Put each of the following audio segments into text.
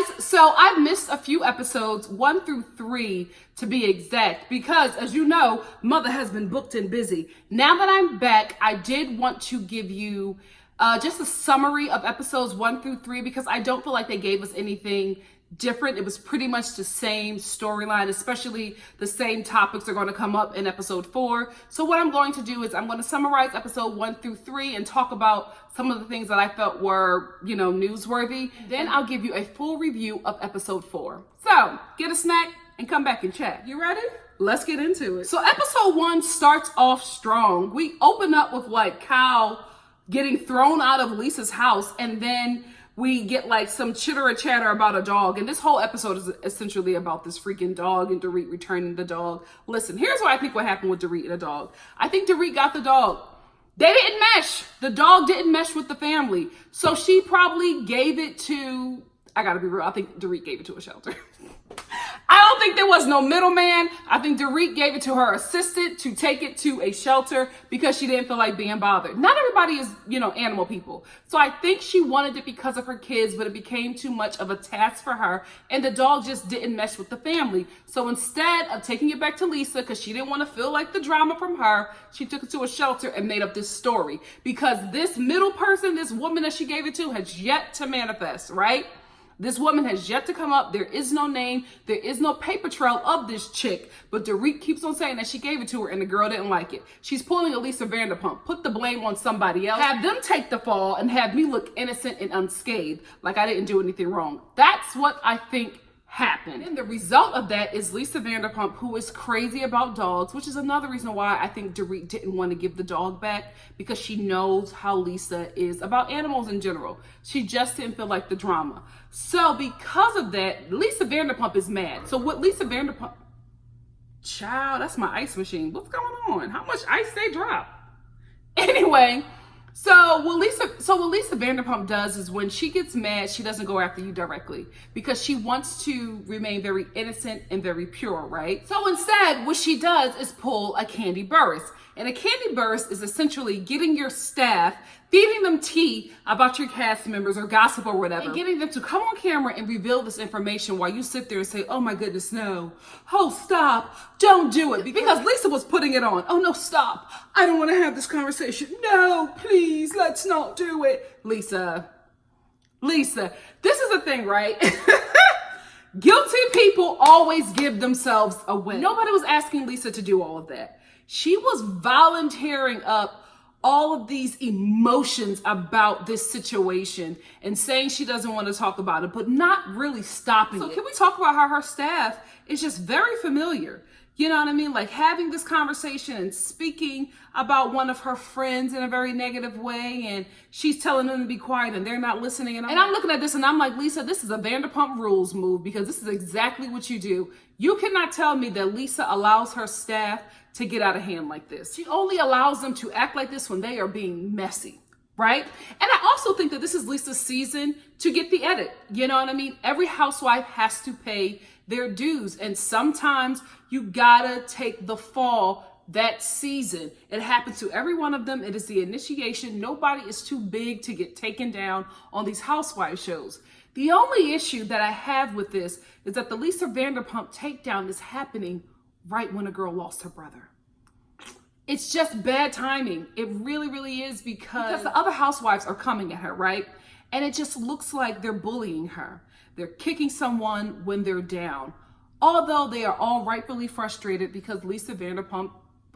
guys, so I missed a few episodes, 1 through 3 to be exact, because as you know, Mother has been booked and busy. Now that I'm back, I did want to give you just a summary of episodes 1 through 3 because I don't feel like they gave us anything different. It was pretty much the same storyline, especially the same topics are going to come up in episode 4. So what I'm going to do is I'm going to summarize episode 1 through 3 and talk about some of the things that I felt were, newsworthy. Then I'll give you a full review of episode 4. So get a snack and come back and chat. You ready? Let's get into it. So episode 1 starts off strong. We open up with like Kyle getting thrown out of Lisa's house, and then we get like some chitter chatter about a dog. And this whole episode is essentially about this freaking dog and Dorit returning the dog. Listen, here's what I think what happened with Dorit and the dog. I think Dorit got the dog. They didn't mesh. The dog didn't mesh with the family. So she probably gave it to, I gotta be real, I think Dorit gave it to a shelter. I don't think there was no middleman. I think Dorit gave it to her assistant to take it to a shelter because she didn't feel like being bothered. Not everybody is, animal people. So I think she wanted it because of her kids, but it became too much of a task for her. And the dog just didn't mesh with the family. So instead of taking it back to Lisa, because she didn't want to feel like the drama from her, she took it to a shelter and made up this story. Because this middle person, this woman that she gave it to, has yet to manifest, right? This woman has yet to come up. There is no name. There is no paper trail of this chick. But Dorit keeps on saying that she gave it to her and the girl didn't like it. She's pulling a Lisa Vanderpump. Put the blame on somebody else. Have them take the fall and have me look innocent and unscathed, like I didn't do anything wrong. That's what I think happened. And the result of that is Lisa Vanderpump, who is crazy about dogs, which is another reason why I think Dorit didn't want to give the dog back, because she knows how Lisa is about animals in general. She just didn't feel like the drama. So because of that, Lisa Vanderpump is mad. So what Lisa Vanderpump, child, that's my ice machine. What's going on? How much ice they drop? Anyway, So what Lisa Vanderpump does is when she gets mad, she doesn't go after you directly because she wants to remain very innocent and very pure, right? So instead, what she does is pull a candy burst. And a candy burst is essentially getting your staff, feeding them tea about your cast members or gossip or whatever, and getting them to come on camera and reveal this information while you sit there and say, oh my goodness, no. Oh, stop. Don't do it. Because Lisa was putting it on. Oh no, stop. I don't want to have this conversation. No, please, let's not do it. Lisa, this is the thing, right? Guilty people always give themselves a win. Nobody was asking Lisa to do all of that. She was volunteering up all of these emotions about this situation and saying she doesn't want to talk about it, but not really stopping it. So can we talk about how her staff is just very familiar? You know what I mean? Like having this conversation and speaking about one of her friends in a very negative way, and she's telling them to be quiet and they're not listening. And I'm looking at this and I'm like, Lisa, this is a Vanderpump Rules move, because this is exactly what you do. You cannot tell me that Lisa allows her staff to get out of hand like this. She only allows them to act like this when they are being messy, right? And I also think that this is Lisa's season to get the edit. You know what I mean? Every housewife has to pay their dues, and sometimes you gotta take the fall that season. It happens to every one of them. It is the initiation. Nobody is too big to get taken down on these housewife shows. The only issue that I have with this is that the Lisa Vanderpump takedown is happening right when a girl lost her brother. It's just bad timing. It really, really is, because the other housewives are coming at her, right? And it just looks like they're bullying her. They're kicking someone when they're down. Although they are all rightfully frustrated because Lisa Vanderpump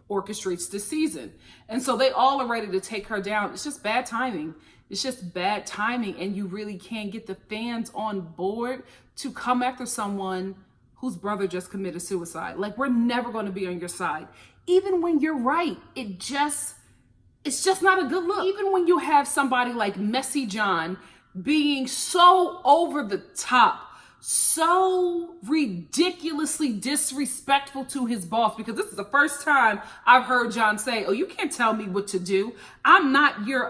orchestrates this season. And so they all are ready to take her down. It's just bad timing. It's just bad timing. And you really can't get the fans on board to come after someone whose brother just committed suicide. Like, we're never going to be on your side. Even when you're right, it's just not a good look. Even when you have somebody like Messy John being so over the top, so ridiculously disrespectful to his boss, because this is the first time I've heard John say, oh, you can't tell me what to do. I'm not you're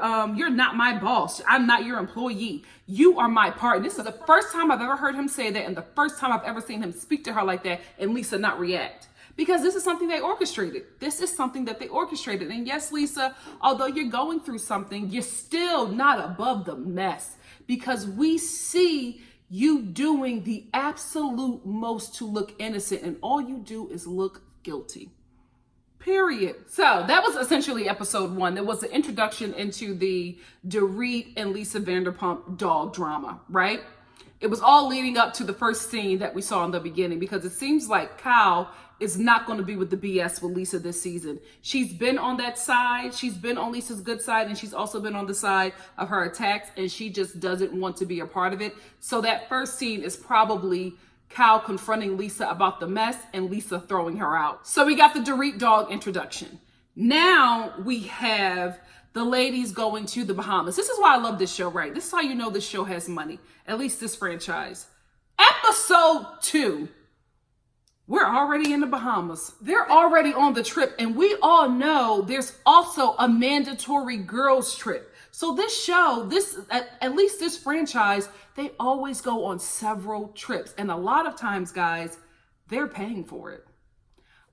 not my boss. I'm not your employee. You are my partner. This is the first time I've ever heard him say that, and the first time I've ever seen him speak to her like that and Lisa not react. Because this is something they orchestrated. This is something that they orchestrated. And yes, Lisa, although you're going through something, you're still not above the mess. Because we see you doing the absolute most to look innocent, and all you do is look guilty. Period. So that was essentially episode 1. There was the introduction into the Dorit and Lisa Vanderpump dog drama, right? It was all leading up to the first scene that we saw in the beginning, because it seems like Kyle is not going to be with the BS with Lisa this season. She's been on that side. She's been on Lisa's good side, and she's also been on the side of her attacks, and she just doesn't want to be a part of it. So that first scene is probably Kyle confronting Lisa about the mess and Lisa throwing her out. So we got the Dorit dog introduction. Now we have the ladies going to the Bahamas. This is why I love this show, right? This is how you know this show has money. At least this franchise. Episode 2. We're already in the Bahamas. They're already on the trip, and we all know there's also a mandatory girls trip. So this show, at least this franchise, they always go on several trips. And a lot of times, guys, they're paying for it.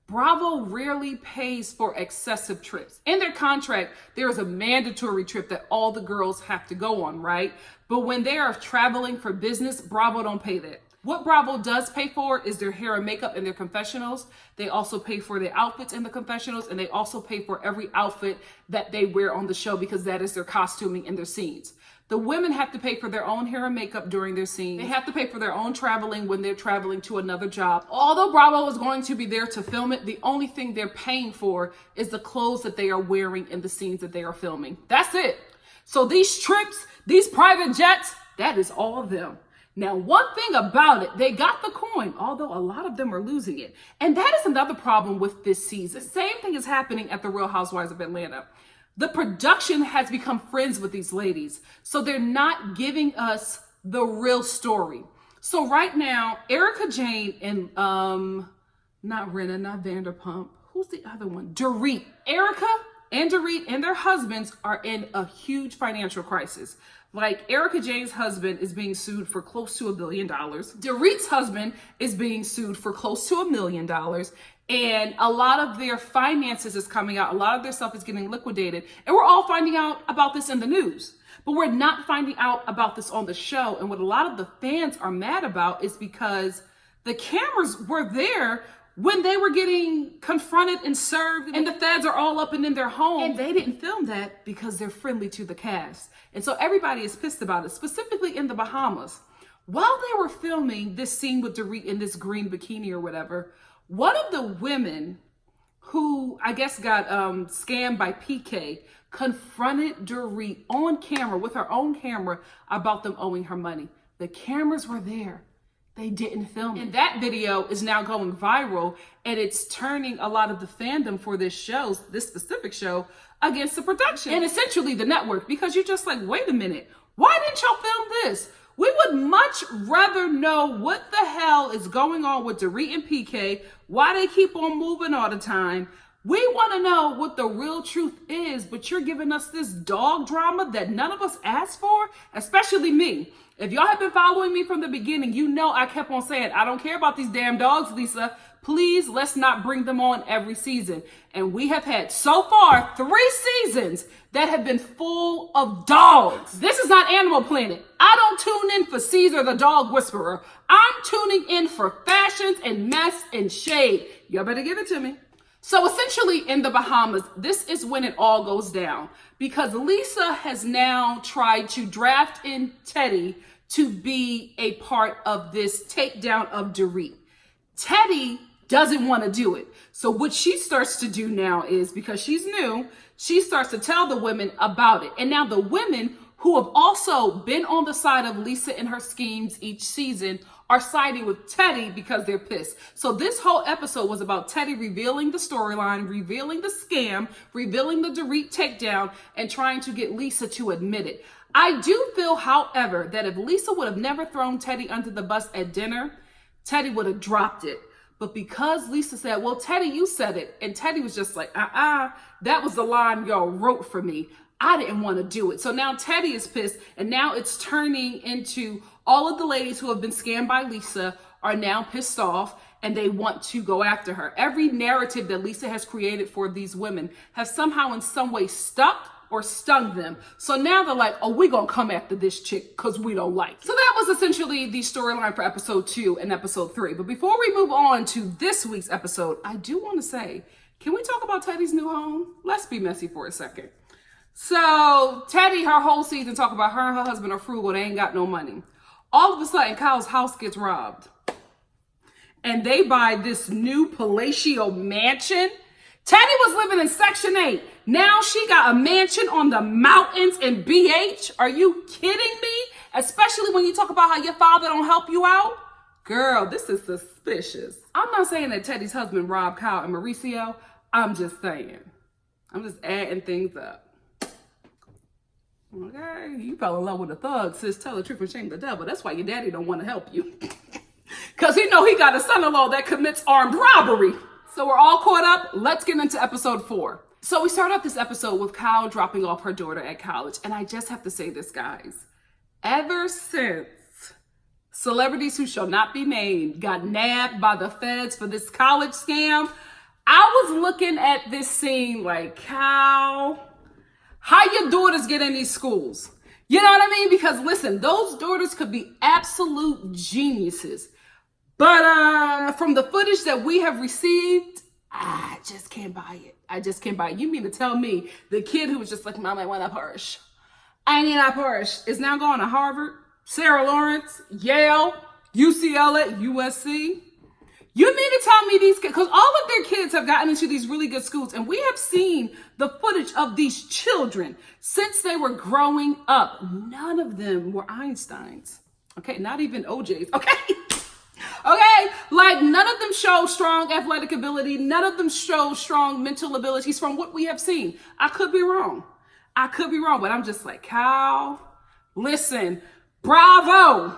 Bravo rarely pays for excessive trips. In their contract, there is a mandatory trip that all the girls have to go on, right? But when they are traveling for business, Bravo don't pay that. What Bravo does pay for is their hair and makeup and their confessionals. They also pay for their outfits in the confessionals, and they also pay for every outfit that they wear on the show, because that is their costuming and their scenes. The women have to pay for their own hair and makeup during their scenes. They have to pay for their own traveling when they're traveling to another job. Although Bravo is going to be there to film it, the only thing they're paying for is the clothes that they are wearing in the scenes that they are filming. That's it. So these trips, these private jets, that is all of them. Now, one thing about it, they got the coin, although a lot of them are losing it. And that is another problem with this season. The same thing is happening at the Real Housewives of Atlanta. The production has become friends with these ladies, so they're not giving us the real story. So right now, Erica Jane and, not Rinna, not Vanderpump. Who's the other one? Dorit. Erica and Dorit and their husbands are in a huge financial crisis. Like, Erica Jane's husband is being sued for close to $1 billion. Dorit's husband is being sued for close to $1 million. And a lot of their finances is coming out. A lot of their stuff is getting liquidated. And we're all finding out about this in the news. But we're not finding out about this on the show. And what a lot of the fans are mad about is because the cameras were there when they were getting confronted and served, and the feds are all up and in their home, and they didn't film that because they're friendly to the cast. And so everybody is pissed about it, specifically in the Bahamas. While they were filming this scene with Dorit in this green bikini or whatever, one of the women who I guess got scammed by PK confronted Dorit on camera with her own camera about them owing her money. The cameras were there. They didn't film it. And that video is now going viral, and it's turning a lot of the fandom for this specific show, against the production and essentially the network, because you're just like, wait a minute, why didn't y'all film this? We would much rather know what the hell is going on with Dorit and PK, why they keep on moving all the time. We want to know what the real truth is, but you're giving us this dog drama that none of us asked for, especially me. If y'all have been following me from the beginning, you know I kept on saying, I don't care about these damn dogs, Lisa. Please, let's not bring them on every season. And we have had, so far, 3 seasons that have been full of dogs. This is not Animal Planet. I don't tune in for Caesar the Dog Whisperer. I'm tuning in for fashions and mess and shade. Y'all better give it to me. So essentially in the Bahamas, this is when it all goes down, because Lisa has now tried to draft in Teddy to be a part of this takedown of Dorit. Teddy doesn't want to do it. So what she starts to do now is, because she's new, she starts to tell the women about it. And now the women who have also been on the side of Lisa and her schemes each season are siding with Teddy because they're pissed. So this whole episode was about Teddy revealing the storyline, revealing the scam, revealing the Dorit takedown, and trying to get Lisa to admit it. I do feel, however, that if Lisa would have never thrown Teddy under the bus at dinner, Teddy would have dropped it. But because Lisa said, well, Teddy, you said it. And Teddy was just like, that was the line y'all wrote for me. I didn't want to do it. So now Teddy is pissed, and now it's turning into all of the ladies who have been scammed by Lisa are now pissed off, and they want to go after her. Every narrative that Lisa has created for these women has somehow in some way stuck, or stung them. So now they're like, oh, we gonna come after this chick because we don't like it. So that was essentially the storyline for episode 2 and episode 3. But before we move on to this week's episode, I do want to say, can we talk about Teddy's new home? Let's be messy for a second. So Teddy, her whole season, talk about her and her husband are frugal. They ain't got no money. All of a sudden, Kyle's house gets robbed. And they buy this new palatial mansion. Teddy was living in Section 8. Now she got a mansion on the mountains in BH. Are you kidding me? Especially when you talk about how your father don't help you out. Girl, this is suspicious. I'm not saying that Teddy's husband robbed Kyle and Mauricio. I'm just saying. I'm just adding things up. Okay, you fell in love with a thug, sis. Tell the truth and shame the devil. That's why your daddy don't want to help you. Because he know he got a son-in-law that commits armed robbery. So we're all caught up. Let's get into episode 4. So we start off this episode with Kyle dropping off her daughter at college. And I just have to say this, guys. Ever since celebrities who shall not be named got nabbed by the feds for this college scam, I was looking at this scene like, Kyle, how your daughters get in these schools? You know what I mean? Because listen, those daughters could be absolute geniuses. But from the footage that we have received, I just can't buy it. I just can't buy it. You mean to tell me the kid who was just like, Mom, I want a Porsche. I need a Porsche is now going to Harvard, Sarah Lawrence, Yale, UCLA, USC? You mean to tell me these kids, because all of their kids have gotten into these really good schools, and we have seen the footage of these children since they were growing up. None of them were Einsteins. Okay, not even OJs. Okay. Okay, like none of them show strong athletic ability. None of them show strong mental abilities from what we have seen. I could be wrong. But I'm just like, Kyle, listen, bravo.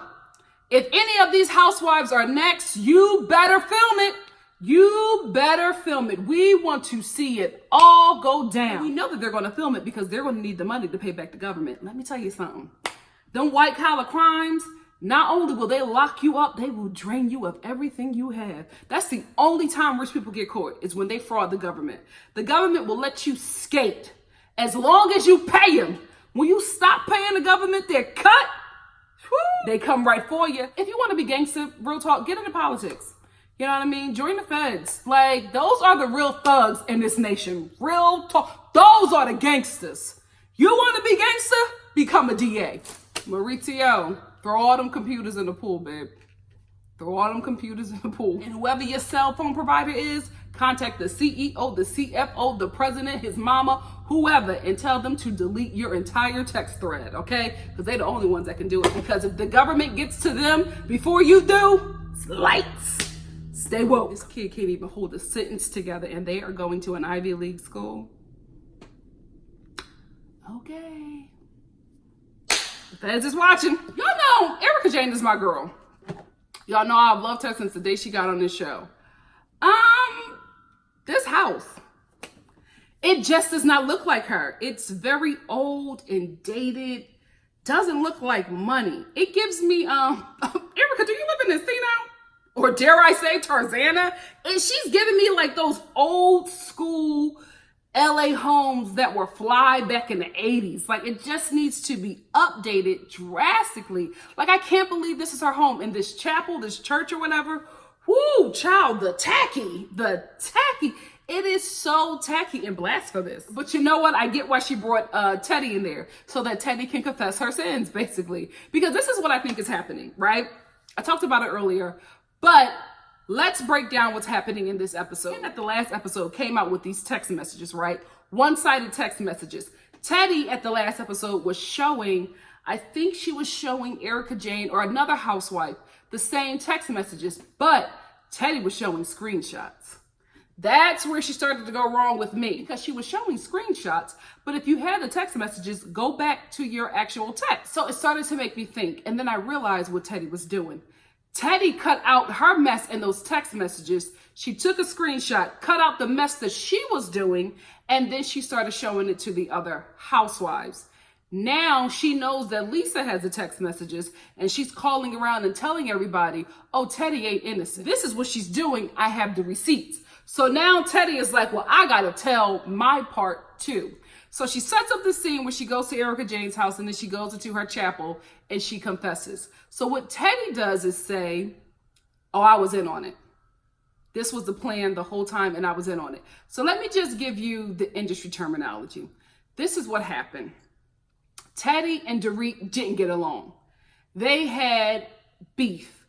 If any of these housewives are next, you better film it. You better film it. We want to see it all go down. We know that they're going to film it because they're going to need the money to pay back the government. Let me tell you something. Them white collar crimes, not only will they lock you up, they will drain you of everything you have. That's the only time rich people get caught is when they fraud the government. The government will let you skate as long as you pay them. When you stop paying the government their cut, they come right for you. If you want to be gangster, real talk, get into politics. You know what I mean? Join the feds. Like, those are the real thugs in this nation. Real talk. Those are the gangsters. You want to be gangster? Become a DA. Mauricio, throw all them computers in the pool, babe. Throw all them computers in the pool. And whoever your cell phone provider is, contact the CEO, the CFO, the president, his mama, whoever, and tell them to delete your entire text thread, okay? Because they're the only ones that can do it. Because if the government gets to them before you do, it's lights. Stay woke. This kid can't even hold a sentence together, and they are going to an Ivy League school. Okay. The feds is watching. Y'all know Erica Jane is my girl. Y'all know I've loved her since the day she got on this show. This house, it just does not look like her. It's very old and dated. Doesn't look like money. It gives me, Erica, do you live in Encino? Or dare I say Tarzana? And she's giving me like those old school LA homes that were fly back in the 80s. Like, it just needs to be updated drastically. Like, I can't believe this is her home in this chapel, this church or whatever. Whoo, child, the tacky. It is so tacky and blasphemous. But you know what? I get why she brought Teddy in there, so that Teddy can confess her sins, basically. Because this is what I think is happening, right? I talked about it earlier, but let's break down what's happening in this episode. And at the last episode came out with these text messages, right? One-sided text messages. Teddy at the last episode was showing, I think she was showing Erica Jane or another housewife the same text messages, but Teddy was showing screenshots. That's where she started to go wrong with me, because she was showing screenshots, but if you had the text messages, go back to your actual text. So it started to make me think, and then I realized what Teddy was doing. Teddy cut out her mess in those text messages. She took a screenshot, cut out the mess that she was doing, and then she started showing it to the other housewives. Now she knows that Lisa has the text messages, and she's calling around and telling everybody, oh, Teddy ain't innocent. This is what she's doing. I have the receipts. So now Teddy is like, well, I got to tell my part too. So she sets up this scene where she goes to Erica Jane's house and then she goes into her chapel and she confesses. So what Teddy does is say, oh, I was in on it. This was the plan the whole time and I was in on it. So let me just give you the industry terminology. This is what happened. Teddy and Dorit didn't get along. They had beef.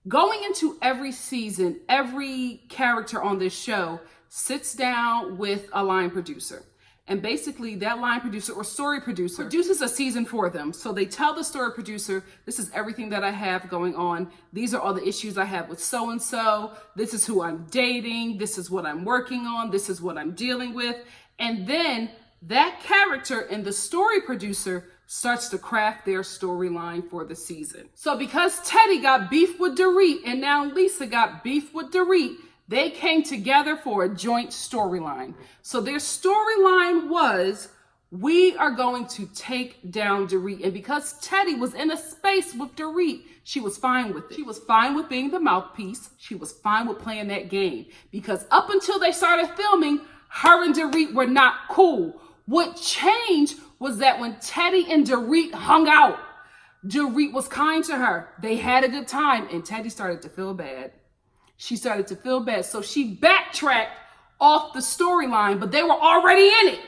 Going into every season, every character on this show sits down with a line producer. And basically that line producer or story producer produces a season for them. So they tell the story producer, this is everything that I have going on. These are all the issues I have with so-and-so. This is who I'm dating. This is what I'm working on. This is what I'm dealing with. And then that character and the story producer starts to craft their storyline for the season. So because Teddy got beef with Dorit and now Lisa got beef with Dorit, they came together for a joint storyline. So their storyline was, we are going to take down Dorit. And because Teddy was in a space with Dorit, she was fine with it. She was fine with being the mouthpiece. She was fine with playing that game. Because up until they started filming, her and Dorit were not cool. What changed was that when Teddy and Dorit hung out, Dorit was kind to her. They had a good time and Teddy started to feel bad. She started to feel bad. So she backtracked off the storyline, but they were already in it.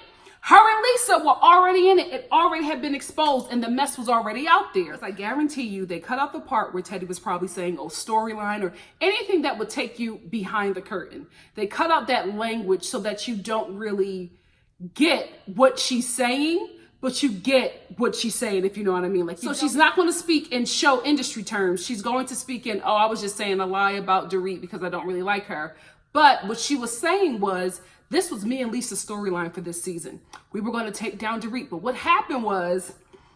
Her and Lisa were already in it. It already had been exposed and the mess was already out there. I guarantee you they cut out the part where Teddy was probably saying, oh, storyline or anything that would take you behind the curtain. They cut out that language so that you don't really get what she's saying, but you get what she's saying, if you know what I mean. Like, so she's not going to speak in show industry terms. She's going to speak in, oh, I was just saying a lie about Dorit because I don't really like her. But what she was saying was, this was me and Lisa's storyline for this season. We were going to take down Dorit. But what happened was,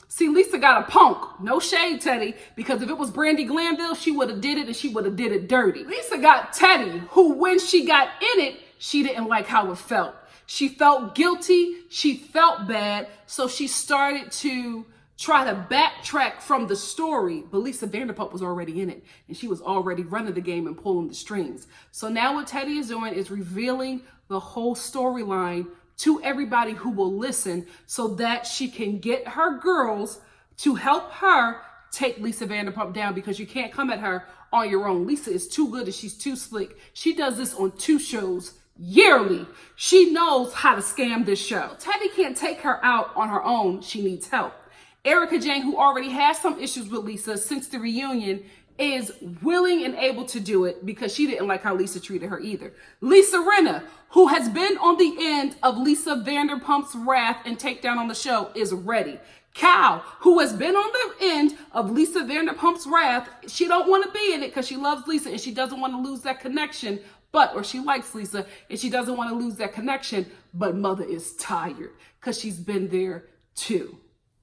see, Lisa got a punk. No shade, Teddy, because if it was Brandy Glanville, she would have did it and she would have did it dirty. Lisa got Teddy, who when she got in it, she didn't like how it felt. She felt guilty. She felt bad. So she started to try to backtrack from the story. But Lisa Vanderpump was already in it. And she was already running the game and pulling the strings. So now what Teddy is doing is revealing the whole storyline to everybody who will listen so that she can get her girls to help her take Lisa Vanderpump down, because you can't come at her on your own. Lisa is too good and she's too slick. She does this on 2 shows yearly. She knows how to scam this show. Teddy can't take her out on her own. She needs help. Erica Jane, who already has some issues with Lisa since the reunion, is willing and able to do it because she didn't like how Lisa treated her either. Lisa Rinna, who has been on the end of Lisa Vanderpump's wrath and takedown on the show, is ready. Cal, who has been on the end of Lisa Vanderpump's wrath, she don't want to be in it because she loves Lisa and she doesn't want to lose that connection. Or she likes Lisa and she doesn't want to lose that connection, but mother is tired because she's been there too.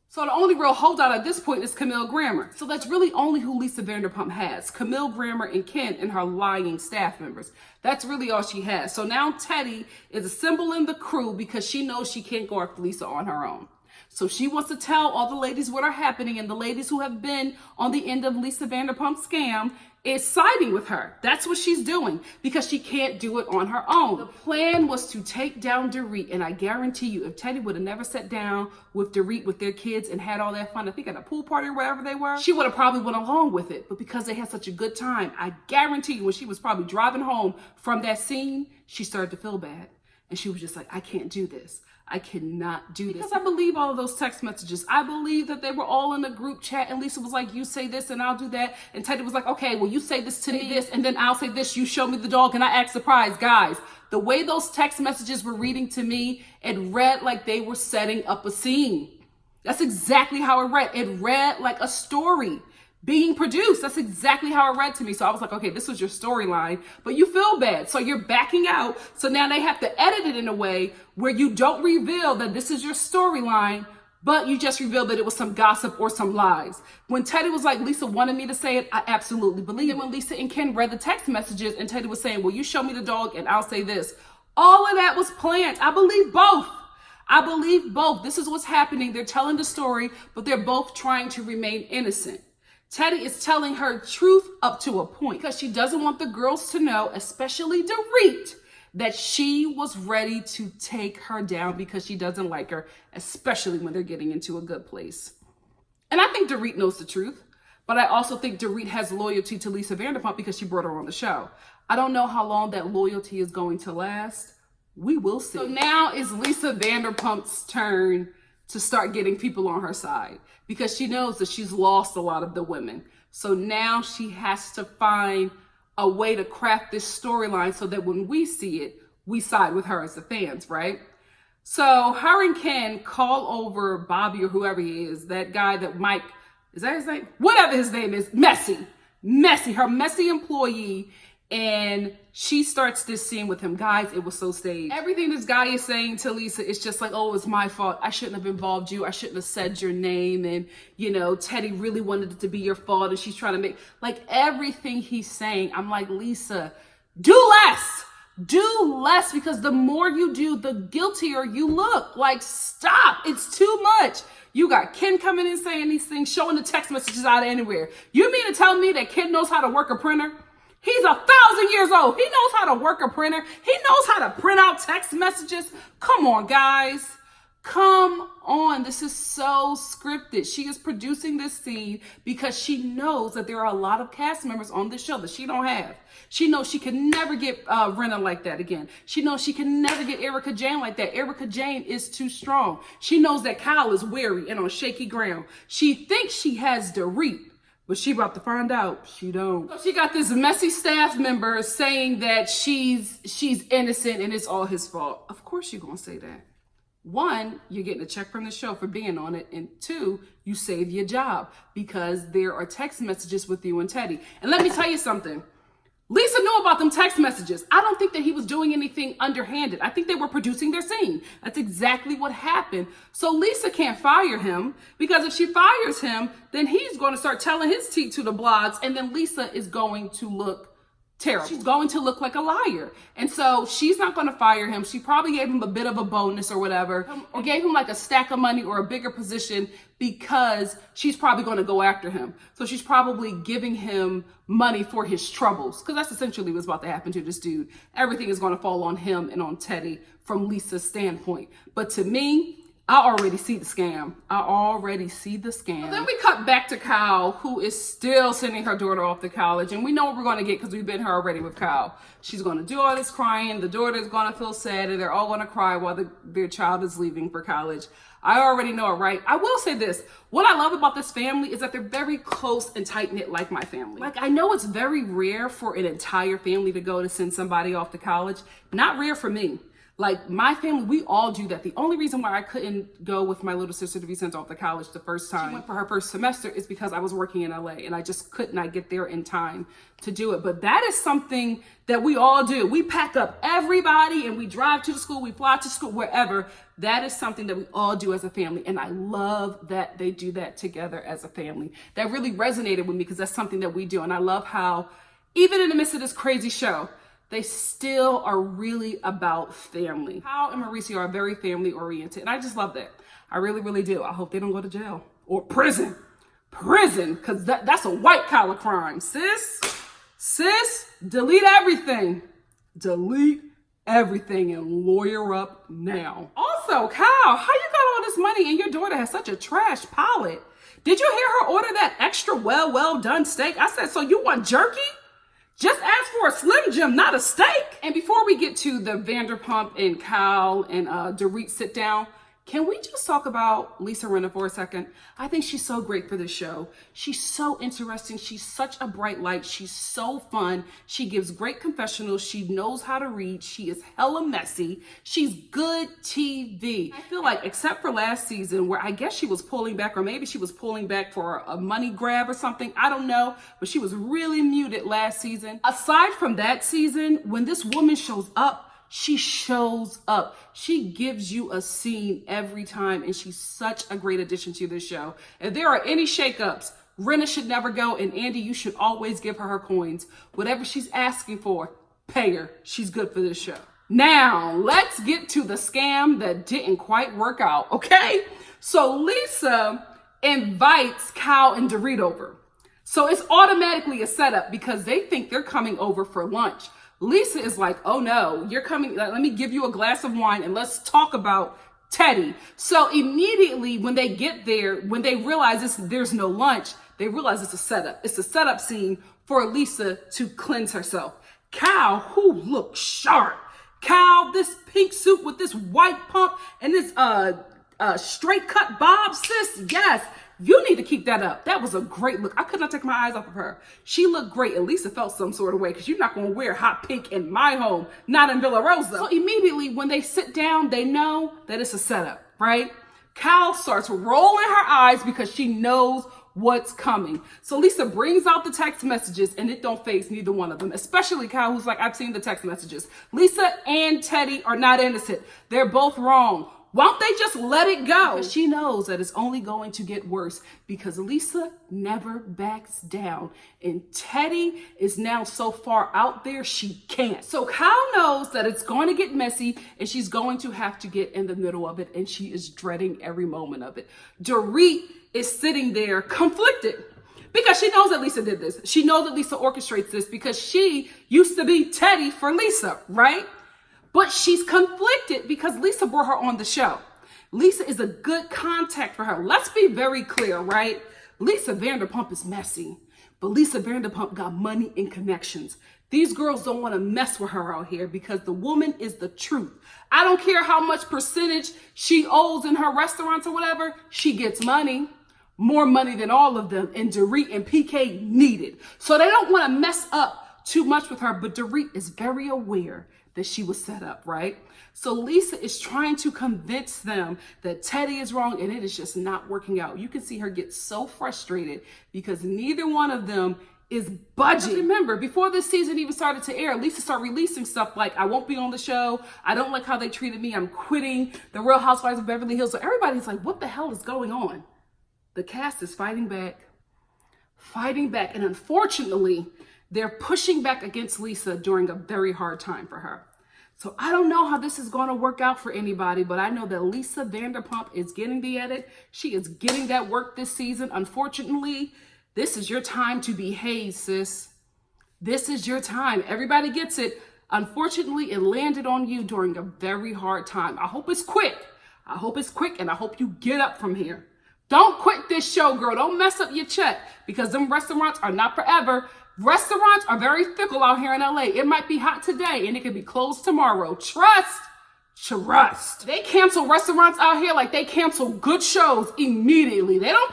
So the only real holdout at this point is Camille Grammer. So that's really only who Lisa Vanderpump has. Camille Grammer and Ken and her lying staff members. That's really all she has. So now Teddy is assembling the crew because she knows she can't go after Lisa on her own. So she wants to tell all the ladies what are happening, and the ladies who have been on the end of Lisa Vanderpump's scam is siding with her. That's what she's doing because she can't do it on her own. The plan was to take down Dorit, and I guarantee you, if Teddy would have never sat down with Dorit with their kids and had all that fun, I think at a pool party or wherever they were, she would have probably went along with it. But because they had such a good time, I guarantee you, when she was probably driving home from that scene, she started to feel bad. And she was just like, I can't do this. I cannot do this. Because I believe all of those text messages. I believe that they were all in a group chat and Lisa was like, you say this and I'll do that. And Teddy was like, okay, well, you say this to me, this, and then I'll say this. You show me the dog and I act surprised. Guys, the way those text messages were reading to me, it read like they were setting up a scene. That's exactly how it read. It read like a story being produced. That's exactly how it read to me. So I was like, okay, this was your storyline, but you feel bad. So you're backing out. So now they have to edit it in a way where you don't reveal that this is your storyline, but you just reveal that it was some gossip or some lies. When Teddy was like, Lisa wanted me to say it, I absolutely believe it. When Lisa and Ken read the text messages and Teddy was saying, well, you show me the dog and I'll say this. All of that was planned. I believe both. I believe both. This is what's happening. They're telling the story, but they're both trying to remain innocent. Teddy is telling her truth up to a point because she doesn't want the girls to know, especially Dorit, that she was ready to take her down because she doesn't like her, especially when they're getting into a good place. And I think Dorit knows the truth, but I also think Dorit has loyalty to Lisa Vanderpump because she brought her on the show. I don't know how long that loyalty is going to last. We will see. So now it's Lisa Vanderpump's turn to start getting people on her side because she knows that she's lost a lot of the women. So now she has to find a way to craft this storyline so that when we see it, we side with her as the fans, right? So her and Ken call over Bobby or whoever he is, that guy that Mike, is that his name? Whatever his name is, Messy, her messy employee. And she starts this scene with him. Guys, it was so staged. Everything this guy is saying to Lisa is just like, oh, it's my fault. I shouldn't have involved you. I shouldn't have said your name. And, you know, Teddy really wanted it to be your fault. And she's trying to make, like, everything he's saying. I'm like, Lisa, do less. Do less, because the more you do, the guiltier you look. Like, stop. It's too much. You got Ken coming in saying these things, showing the text messages out of anywhere. You mean to tell me that Ken knows how to work a printer? He's 1,000 years old. He knows how to work a printer. He knows how to print out text messages. Come on, guys. Come on. This is so scripted. She is producing this scene because she knows that there are a lot of cast members on this show that she don't have. She knows she can never get Renna like that again. She knows she can never get Erica Jane like that. Erica Jane is too strong. She knows that Kyle is weary and on shaky ground. She thinks she has Dorit, but she about to find out she don't. So she got this messy staff member saying that she's innocent and it's all his fault. Of course you're gonna say that. One, you're getting a check from the show for being on it. And two, you save your job because there are text messages with you and Teddy. And let me tell you something. Lisa knew about them text messages. I don't think that he was doing anything underhanded. I think they were producing their scene. That's exactly what happened. So Lisa can't fire him because if she fires him, then he's going to start telling his tea to the blogs, and then Lisa is going to look terrible. She's going to look like a liar. And so she's not going to fire him. She probably gave him a bit of a bonus or whatever, or gave him like a stack of money or a bigger position because she's probably going to go after him. So she's probably giving him money for his troubles, because that's essentially what's about to happen to this dude. Everything is going to fall on him and on Teddy from Lisa's standpoint. But to me, I already see the scam. Well, then we cut back to Kyle, who is still sending her daughter off to college. And we know what we're going to get because we've been here already with Kyle. She's going to do all this crying. The daughter is going to feel sad, and they're all going to cry while their child is leaving for college. I already know it, right? I will say this. What I love about this family is that they're very close and tight-knit like my family. Like, I know it's very rare for an entire family to go to send somebody off to college. Not rare for me. Like, my family, we all do that. The only reason why I couldn't go with my little sister to be sent off to college the first time she went for her first semester is because I was working in LA and I just could not get there in time to do it. But that is something that we all do. We pack up everybody and we drive to the school, we fly to school, wherever. That is something that we all do as a family. And I love that they do that together as a family. That really resonated with me because that's something that we do. And I love how, even in the midst of this crazy show, they still are really about family. Kyle and Mauricio are very family oriented. And I just love that. I really, really do. I hope they don't go to jail or prison. Prison, because that's a white collar crime. Sis, delete everything. Delete everything and lawyer up now. Also, Kyle, how you got all this money and your daughter has such a trash palate? Did you hear her order that extra well done steak? I said, so you want jerky? Just ask for a Slim Jim, not a steak. And before we get to the Vanderpump and Kyle and Dorit sit down, can we just talk about Lisa Rinna for a second? I think she's so great for this show. She's so interesting. She's such a bright light. She's so fun. She gives great confessionals. She knows how to read. She is hella messy. She's good TV. I feel like, except for last season, where I guess she was pulling back, or maybe she was pulling back for a money grab or something. I don't know, but she was really muted last season. Aside from that season, when this woman shows up, she shows up. She gives you a scene every time, and she's such a great addition to this show. If there are any shakeups, Rinna should never go, and Andy, you should always give her her coins. Whatever she's asking for, pay her. She's good for this show. Now, let's get to the scam that didn't quite work out, okay? So Lisa invites Kyle and Dorit over. So it's automatically a setup because they think they're coming over for lunch. Lisa is like, oh no, you're coming, let me give you a glass of wine and let's talk about Teddy. So immediately when they get there, when they realize there's no lunch, they realize it's a setup. It's a setup scene for Lisa to cleanse herself. Cal, who looks sharp. Cal, this pink suit with this white pump and this straight cut bob, sis. Yes, you need to keep that up. That was a great look. I could not take my eyes off of her. She looked great. And Lisa felt some sort of way because you're not going to wear hot pink in my home, not in Villa Rosa. So immediately when they sit down, they know that it's a setup, right? Cal starts rolling her eyes because she knows what's coming. So Lisa brings out the text messages and it don't faze neither one of them, especially Cal, who's like, I've seen the text messages. Lisa and Teddy are not innocent. They're both wrong. Why don't they just let it go? Because she knows that it's only going to get worse because Lisa never backs down. And Teddy is now so far out there, she can't. So Cal knows that it's going to get messy and she's going to have to get in the middle of it. And she is dreading every moment of it. Dorit is sitting there conflicted because she knows that Lisa did this. She knows that Lisa orchestrates this because she used to be Teddy for Lisa, right? But she's conflicted because Lisa brought her on the show. Lisa is a good contact for her. Let's be very clear, right? Lisa Vanderpump is messy, but Lisa Vanderpump got money and connections. These girls don't want to mess with her out here because the woman is the truth. I don't care how much percentage she owes in her restaurants or whatever. She gets money, more money than all of them, and Dorit and PK need it. So they don't want to mess up too much with her, but Dorit is very aware that she was set up, right? So Lisa is trying to convince them that Teddy is wrong and it is just not working out. You can see her get so frustrated because neither one of them is budging. Remember, before this season even started to air, Lisa started releasing stuff like, I won't be on the show. I don't like how they treated me. I'm quitting the Real Housewives of Beverly Hills. So everybody's like, what the hell is going on? The cast is fighting back. And unfortunately, they're pushing back against Lisa during a very hard time for her. So I don't know how this is going to work out for anybody, but I know that Lisa Vanderpump is getting the edit. She is getting that work this season. Unfortunately, this is your time to behave, sis. This is your time. Everybody gets it. Unfortunately, it landed on you during a very hard time. I hope it's quick. I hope it's quick, and I hope you get up from here. Don't quit this show, girl. Don't mess up your check because them restaurants are not forever. Restaurants are very fickle out here in LA. It might be hot today and it could be closed tomorrow. Trust. They cancel restaurants out here like they cancel good shows immediately. They don't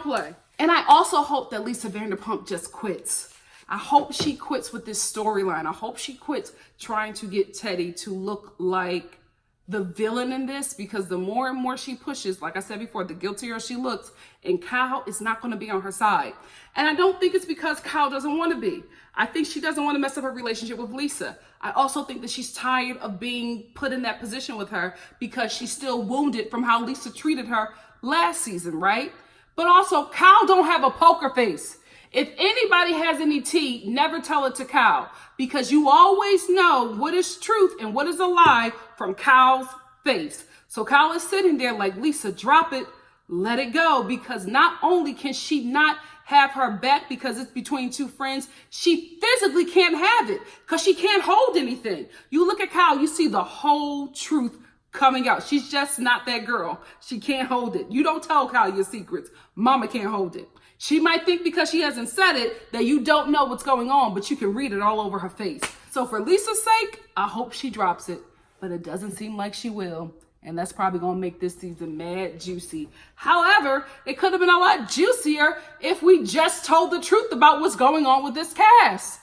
play. And I also hope that Lisa Vanderpump just quits. I hope she quits with this storyline. I hope she quits trying to get Teddy to look like the villain in this, because the more and more she pushes, like I said before, the guiltier she looks, and Kyle is not going to be on her side. And I don't think it's because Kyle doesn't want to be. I think she doesn't want to mess up her relationship with Lisa. I also think that she's tired of being put in that position with her because she's still wounded from how Lisa treated her last season, right? But also, Kyle don't have a poker face. If anybody has any tea, never tell it to Kyle, because you always know what is truth and what is a lie from Kyle's face. So Kyle is sitting there like, Lisa, drop it, let it go, because not only can she not have her back because it's between two friends, she physically can't have it because she can't hold anything. You look at Kyle, you see the whole truth coming out. She's just not that girl. She can't hold it. You don't tell Kyle your secrets. Mama can't hold it. She might think because she hasn't said it that you don't know what's going on, but you can read it all over her face. So for Lisa's sake, I hope she drops it, but it doesn't seem like she will. And that's probably going to make this season mad juicy. However, it could have been a lot juicier if we just told the truth about what's going on with this cast.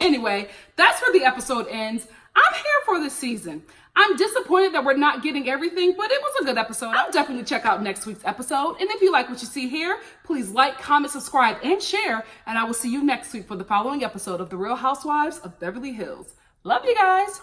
Anyway, that's where the episode ends. I'm here for this season. I'm disappointed that we're not getting everything, but it was a good episode. I'll definitely check out next week's episode. And if you like what you see here, please like, comment, subscribe, and share. And I will see you next week for the following episode of The Real Housewives of Beverly Hills. Love you guys.